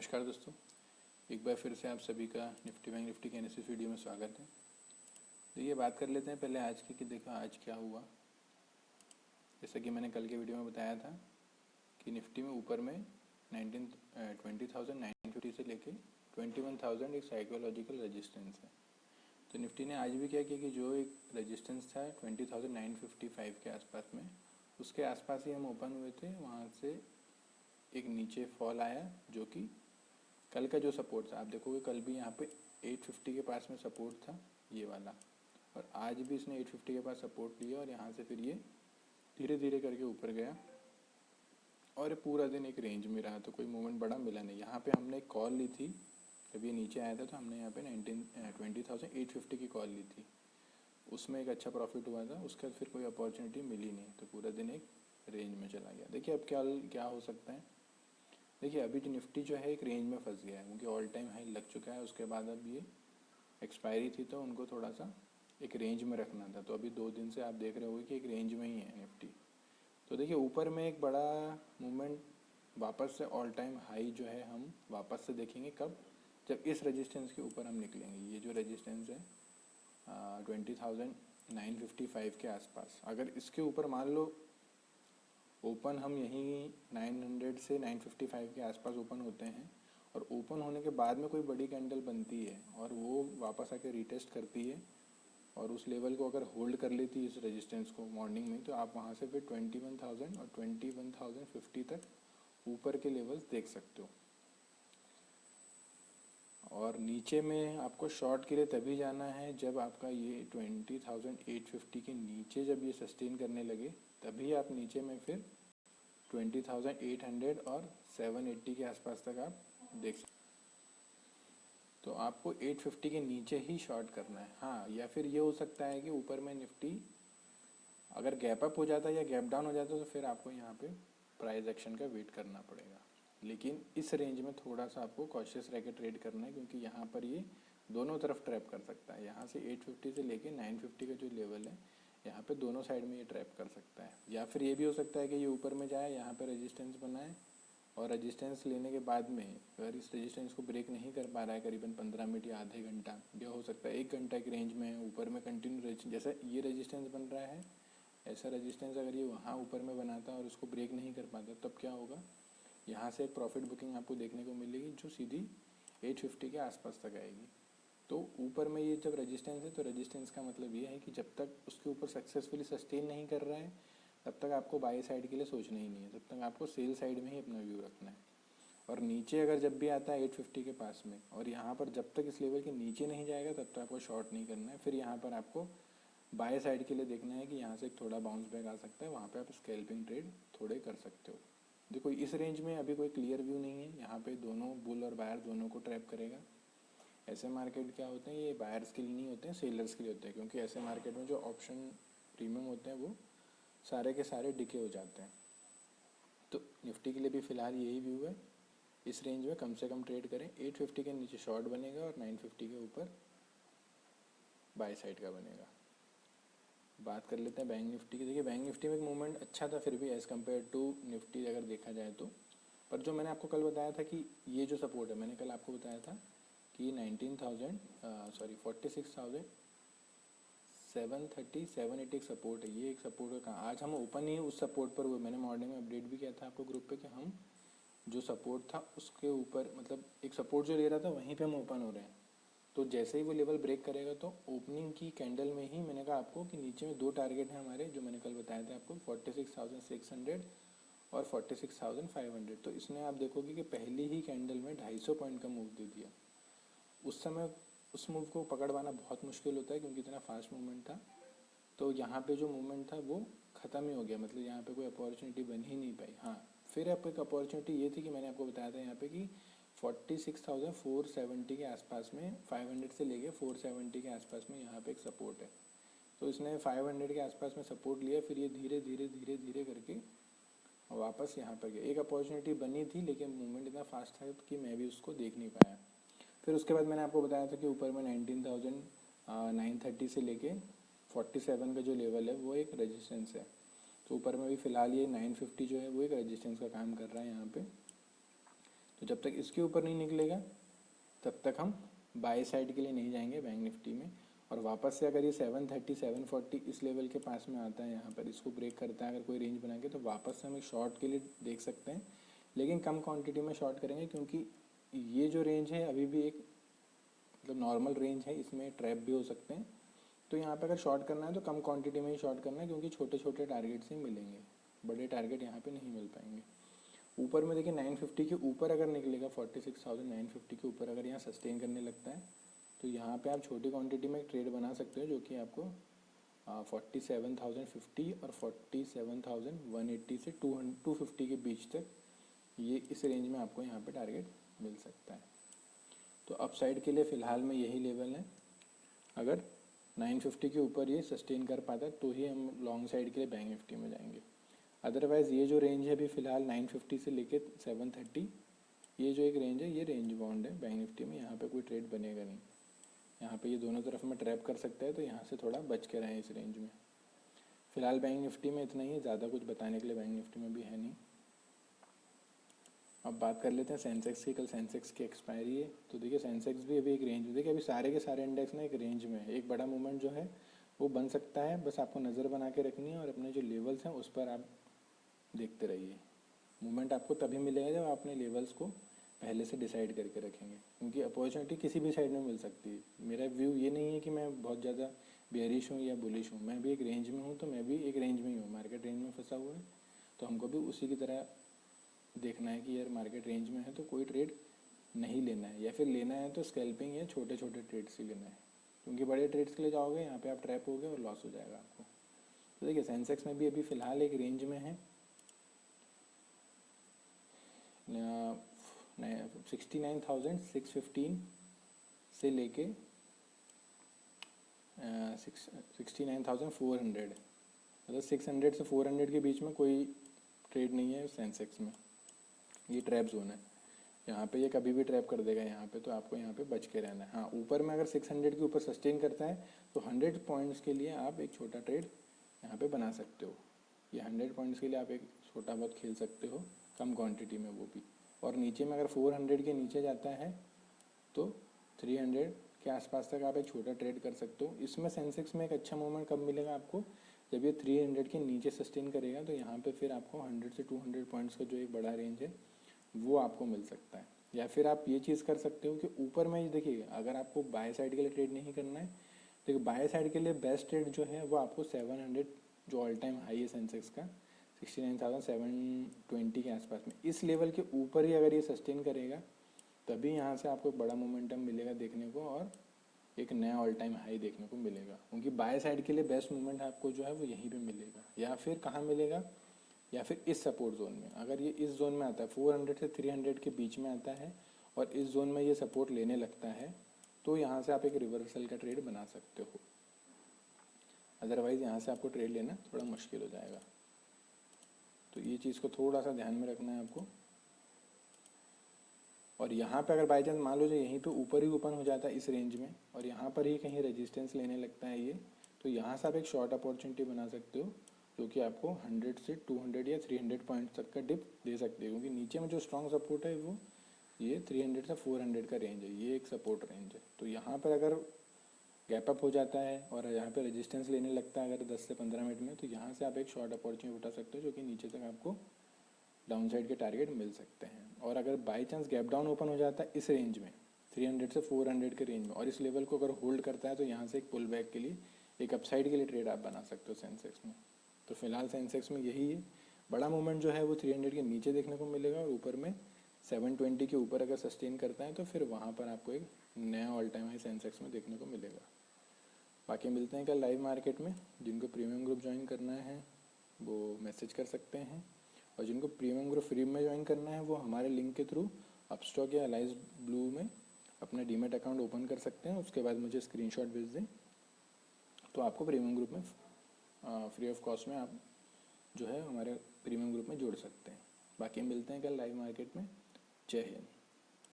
नमस्कार दोस्तों, एक बार फिर से आप सभी का निफ्टी बैंक निफ्टी के एनालिसिस वीडियो में स्वागत है। देखिए, बात कर लेते हैं पहले आज की कि देखो आज क्या हुआ। जैसा कि मैंने कल के वीडियो में बताया था कि निफ्टी में ऊपर में 20,950 से लेके 21,000 एक साइकोलॉजिकल रेजिस्टेंस है। तो निफ्टी ने आज भी क्या किया कि जो एक रेजिस्टेंस था 20,955 के आसपास में, उसके आसपास ही हम ओपन हुए थे। वहाँ से एक नीचे फॉल आया जो कि कल का जो सपोर्ट था, आप देखोगे कल भी यहाँ पे 850 के पास में सपोर्ट था ये वाला, और आज भी इसने 850 के पास सपोर्ट लिया और यहाँ से फिर ये धीरे धीरे करके ऊपर गया और पूरा दिन एक रेंज में रहा। तो कोई मूवमेंट बड़ा मिला नहीं। यहाँ पे हमने एक कॉल ली थी, जब ये नीचे आया था तो हमने यहाँ पे 20,850 की कॉल ली थी, उसमें एक अच्छा प्रॉफिट हुआ था। उसके बाद फिर कोई अपॉर्चुनिटी मिली नहीं, तो पूरा दिन एक रेंज में चला गया। देखिए अब क्या हो सकता है। देखिए अभी जो निफ्टी जो है एक रेंज में फंस गया है क्योंकि ऑल टाइम हाई लग चुका है। उसके बाद अब ये एक्सपायरी थी तो उनको थोड़ा सा एक रेंज में रखना था। तो अभी 2 दिन से आप देख रहे होगे कि एक रेंज में ही है निफ्टी। तो देखिए ऊपर में एक बड़ा मूवमेंट वापस से ऑल टाइम हाई जो है हम वापस से देखेंगे कब, जब इस रेजिस्टेंस के ऊपर हम निकलेंगे। ये जो रेजिस्टेंस है 20,955 के आसपास, अगर इसके ऊपर मान लो ओपन हम यहीं 900 से 955 के आसपास ओपन होते हैं और ओपन होने के बाद में कोई बड़ी कैंडल बनती है और वो वापस आके रीटेस्ट करती है और उस लेवल को अगर होल्ड कर लेती है इस रेजिस्टेंस को मॉर्निंग में, तो आप वहाँ से फिर 21,000 और 21,050 तक ऊपर के लेवल्स देख सकते हो। और नीचे में आपको शॉर्ट के लिए तभी जाना है जब आपका ये 20,850 के नीचे जब ये सस्टेन करने लगे, तभी आप नीचे में फिर 20,800 और 780 के आसपास तक आप देख सकते। तो आपको 850 के नीचे ही शॉर्ट करना है। हाँ, या फिर ये हो सकता है कि ऊपर में निफ्टी अगर गैप अप हो जाता है या गैप डाउन हो जाता है तो फिर आपको यहाँ पे प्राइस एक्शन का वेट करना पड़ेगा। लेकिन इस रेंज में थोड़ा सा आपको कॉशियस रह के ट्रेड करना है क्योंकि यहाँ पर ये दोनों तरफ ट्रैप कर सकता है। यहाँ से 850 से लेके 950 का जो लेवल है, यहाँ पे दोनों साइड में ये ट्रैप कर सकता है। या फिर ये भी हो सकता है कि ये ऊपर में जाए, यहाँ पे रेजिस्टेंस बनाए और रेजिस्टेंस लेने के बाद में अगर इस रेजिस्टेंस को ब्रेक नहीं कर पा रहा है करीबन 15 मिनट या आधे घंटा, या हो सकता है 1 घंटा की रेंज में ऊपर में कंटिन्यू जैसा ये रेजिस्टेंस बन रहा है, ऐसा रेजिस्टेंस अगर ये वहाँ ऊपर में बनाता और उसको ब्रेक नहीं कर पाता, तब क्या होगा, यहाँ से एक प्रॉफिट बुकिंग आपको देखने को मिलेगी जो सीधी 850 के आसपास तक आएगी। तो ऊपर में ये जब रेजिस्टेंस है तो रेजिस्टेंस का मतलब ये है कि जब तक उसके ऊपर सक्सेसफुली सस्टेन नहीं कर रहा है तब तक आपको बाय साइड के लिए सोचना ही नहीं है, तब तक आपको सेल साइड में ही अपना व्यू रखना है। और नीचे अगर जब भी आता है 850 के पास में और यहाँ पर जब तक इस लेवल के नीचे नहीं जाएगा तब तक आपको शॉर्ट नहीं करना है। फिर यहाँ पर आपको बाय साइड के लिए देखना है कि यहाँ से थोड़ा बाउंस बैक आ सकता है, वहाँ पे आप स्कैल्पिंग ट्रेड थोड़े कर सकते हो। देखो इस रेंज में अभी कोई क्लियर व्यू नहीं है, यहाँ पे दोनों बुल और बायर दोनों को ट्रैप करेगा। ऐसे मार्केट क्या होते हैं, ये बायर्स के लिए नहीं होते हैं, सेलर्स के लिए होते हैं, क्योंकि ऐसे मार्केट में जो ऑप्शन प्रीमियम होते हैं वो सारे के सारे डिके हो जाते हैं। तो निफ्टी के लिए भी फ़िलहाल यही व्यू है, इस रेंज में कम से कम ट्रेड करें। 850 के नीचे शॉर्ट बनेगा और 950 के ऊपर बाय साइड का बनेगा। बात कर लेते हैं बैंक निफ्टी की। देखिए बैंक निफ्टी में एक मूवमेंट अच्छा था फिर भी एज़ कम्पेयर टू निफ्टी अगर देखा जाए तो, पर जो मैंने आपको कल बताया था कि ये जो सपोर्ट है, मैंने कल आपको बताया था कि 46,730 780 एक सपोर्ट है। ये एक सपोर्ट है कहाँ, आज हम ओपन ही उस सपोर्ट पर हुए। मैंने मॉर्निंग में अपडेट भी किया था आपको ग्रुप पे कि हम जो सपोर्ट था उसके ऊपर, मतलब एक सपोर्ट जो ले रहा था वहीं पे हम ओपन हो रहे हैं। तो जैसे ही वो लेवल ब्रेक करेगा तो ओपनिंग की कैंडल में ही मैंने कहा आपको कि नीचे में 2 टारगेट हैं हमारे, जो मैंने कल बताया था आपको, 46,600 और 46,500। तो इसने आप देखोगे कि पहली ही कैंडल में 250 पॉइंट का मूव दे दिया। उस समय उस मूव को पकड़ पाना बहुत मुश्किल होता है क्योंकि इतना फास्ट मूवमेंट था। तो यहाँ पे जो मूवमेंट था वो ख़त्म ही हो गया, मतलब यहाँ पे कोई अपॉर्चुनिटी बन ही नहीं पाई। हाँ, फिर आपको एक अपॉर्चुनिटी ये थी कि मैंने आपको बताया था यहाँ पे कि 46,470 के आसपास में, 500 से लेके 470 के आसपास में यहाँ पे एक सपोर्ट है। तो इसने 500 के आसपास में सपोर्ट लिया, फिर ये धीरे धीरे धीरे धीरे करके वापस यहाँ पर गया। एक अपॉर्चुनिटी बनी थी लेकिन मूवमेंट इतना फास्ट था कि मैं भी उसको देख नहीं पाया। फिर उसके बाद मैंने आपको बताया था कि ऊपर में 19,930 से लेके 47 का जो लेवल है वो एक रेजिस्टेंस है। तो ऊपर में भी फ़िलहाल ये 950 जो है वो एक रेजिस्टेंस का काम कर रहा है यहाँ पे। तो जब तक इसके ऊपर नहीं निकलेगा तब तक हम बाय साइड के लिए नहीं जाएंगे बैंक निफ्टी में। और वापस से अगर ये 730 740 इस लेवल के पास में आता है, यहाँ पर इसको ब्रेक करता है अगर कोई रेंज बना के, तो वापस से हम एक शॉर्ट के लिए देख सकते हैं, लेकिन कम क्वांटिटी में शॉर्ट करेंगे क्योंकि ये जो रेंज है अभी भी एक मतलब नॉर्मल रेंज है, इसमें ट्रैप भी हो सकते हैं। तो यहाँ पे अगर शॉर्ट करना है तो कम क्वांटिटी में ही शॉर्ट करना है क्योंकि छोटे छोटे टारगेट्स ही मिलेंगे, बड़े टारगेट यहाँ पे नहीं मिल पाएंगे। ऊपर में देखिए 950 के ऊपर अगर निकलेगा, 46,950 के ऊपर अगर यहाँ सस्टेन करने लगता है तो यहाँ पे आप छोटी क्वांटिटी में ट्रेड बना सकते हो, जो कि आपको 47,050 और 47,180 से 250 के बीच तक ये इस रेंज में आपको यहाँ पे टारगेट मिल सकता है। तो अपसाइड के लिए फ़िलहाल में यही लेवल है, अगर 950 के ऊपर ये सस्टेन कर पाता है तो ही हम लॉन्ग साइड के लिए बैंक निफ्टी में जाएंगे। अदरवाइज़ ये जो रेंज है अभी फ़िलहाल 950 से लेके 730, ये जो एक रेंज है ये रेंज बाउंड है बैंक निफ्टी में, यहाँ पे कोई ट्रेड बनेगा नहीं। यहाँ पे ये दोनों तरफ में ट्रैप कर सकता है, तो यहाँ से थोड़ा बच के रहें इस रेंज में। फ़िलहाल बैंक निफ्टी में इतना ही है, ज़्यादा कुछ बताने के लिए बैंक निफ्टी में भी है नहीं। अब बात कर लेते हैं सेंसेक्स की। कल सेंसेक्स की एक्सपायरी है, तो देखिए सेंसेक्स भी अभी एक रेंज में, देखिए अभी सारे के सारे इंडेक्स ना एक रेंज में है। एक बड़ा मूवमेंट जो है वो बन सकता है, बस आपको नज़र बना के रखनी है और अपने जो लेवल्स हैं उस पर आप देखते रहिए। मूवमेंट आपको तभी मिलेगा जब आप अपने लेवल्स को पहले से डिसाइड करके रखेंगे, क्योंकि अपॉर्चुनिटी किसी भी साइड में मिल सकती है। मेरा व्यू ये नहीं है कि मैं बहुत ज़्यादा बेयरिश हूँ या बुलिश हूँ, मैं भी एक रेंज में हूँ, तो मैं भी एक रेंज में ही हूँ, मार्केट रेंज में फंसा हुआ है, तो हमको भी उसी की तरह देखना है कि यार मार्केट रेंज में है तो कोई ट्रेड नहीं लेना है, या फिर लेना है तो स्कैल्पिंग या छोटे छोटे ट्रेड्स ही लेना है, क्योंकि बड़े ट्रेड्स के लिए जाओगे यहाँ पे आप ट्रैप हो गए और लॉस हो जाएगा आपको। तो देखिए सेंसेक्स में भी अभी फ़िलहाल एक रेंज में है, 69,615 से लेके 69,400, मतलब 600 से 400 के बीच में कोई ट्रेड नहीं है सेंसेक्स में, ये ट्रैप जोन है। यहाँ पे ये कभी भी ट्रैप कर देगा यहाँ पे, तो आपको यहाँ पे बच के रहना है। हाँ, ऊपर में अगर 600 के ऊपर सस्टेन करता है तो 100 पॉइंट्स के लिए आप एक छोटा ट्रेड यहाँ पे बना सकते हो। ये 100 पॉइंट्स के लिए आप एक छोटा बहुत खेल सकते हो, कम क्वांटिटी में वो भी। और नीचे में अगर 400 के नीचे जाता है तो 300 के आसपास तक आप एक छोटा ट्रेड कर सकते हो। इसमें सेंसेक्स में एक अच्छा मूवमेंट कब मिलेगा आपको, जब ये 300 के नीचे सस्टेन करेगा, तो यहाँ पे फिर आपको 100 से 200 पॉइंट्स का जो एक बड़ा रेंज है वो आपको मिल सकता है। या फिर आप ये चीज़ कर सकते हो कि ऊपर में देखिए, अगर आपको बाय साइड के लिए ट्रेड नहीं करना है, तो बाय साइड के लिए बेस्ट ट्रेड जो है वो आपको 700, जो ऑल टाइम हाई है सेंसेक्स का 69,720 के आसपास में, इस लेवल के ऊपर ही अगर ये सस्टेन करेगा तभी यहाँ से आपको बड़ा मोमेंटम मिलेगा देखने को, और एक नया ऑल टाइम हाई देखने को मिलेगा। क्योंकि बाय साइड के लिए बेस्ट मूवमेंट आपको जो है वो यहीं पे मिलेगा, या फिर कहाँ मिलेगा, या फिर इस सपोर्ट जोन में। अगर ये इस जोन में आता है 400 से 300 के बीच में आता है और इस जोन में ये सपोर्ट लेने लगता है, तो यहाँ से आप एक रिवर्सल का ट्रेड बना सकते हो। अदरवाइज़ यहाँ से आपको ट्रेड लेना थोड़ा मुश्किल हो जाएगा। तो ये चीज़ को थोड़ा सा ध्यान में रखना है आपको। और यहाँ पे अगर बाई चांस मान लो जो यहीं पे ऊपर ही ओपन हो जाता है इस रेंज में, और यहाँ पर ही कहीं रेजिस्टेंस लेने लगता है ये, तो यहाँ से आप एक शॉर्ट अपॉर्चुनिटी बना सकते हो, जो कि आपको 100 से 200 या 300 पॉइंट्स तक का डिप दे सकते हो। क्योंकि नीचे में जो स्ट्रॉन्ग सपोर्ट है वो ये 300 से 400 का रेंज है, ये एक सपोर्ट रेंज है। तो यहाँ पर अगर गैप अप हो जाता है और यहाँ पे रेजिस्टेंस लेने लगता है अगर 10 से 15 मिनट में, तो यहाँ से आप एक शॉर्ट अपॉर्चुनिटी उठा सकते हो, जो कि नीचे तक आपको डाउन साइड के टारगेट मिल सकते हैं। और अगर by chance gap down open हो जाता है इस रेंज में 300 से 400 के रेंज में, और इस लेवल को अगर होल्ड करता है, तो यहाँ से एक पुल बैक के लिए, एक अपसाइड के लिए ट्रेड आप बना सकते हो सेंसेक्स में। तो फिलहाल सेंसेक्स में यही है, बड़ा मूवमेंट जो है वो 300 के नीचे देखने को मिलेगा, और ऊपर में 720 के ऊपर अगर सस्टेन करता है तो फिर वहाँ पर आपको एक नया ऑल टाइम हाई सेंसेक्स में देखने को मिलेगा। बाकी मिलते हैं कल लाइव मार्केट में। जिनको प्रीमियम ग्रुप ज्वाइन करना है वो मैसेज कर सकते हैं, और जिनको प्रीमियम ग्रुप फ्री में ज्वाइन करना है वो हमारे लिंक के थ्रू अपस्टॉक या अलाइज ब्लू में अपना डीमेट अकाउंट ओपन कर सकते हैं। उसके बाद मुझे स्क्रीनशॉट भेज दें, तो आपको प्रीमियम ग्रुप में फ्री ऑफ कॉस्ट में आप जो है हमारे प्रीमियम ग्रुप में जोड़ सकते हैं। बाकी मिलते हैं कल लाइव मार्केट में। जय हिंद।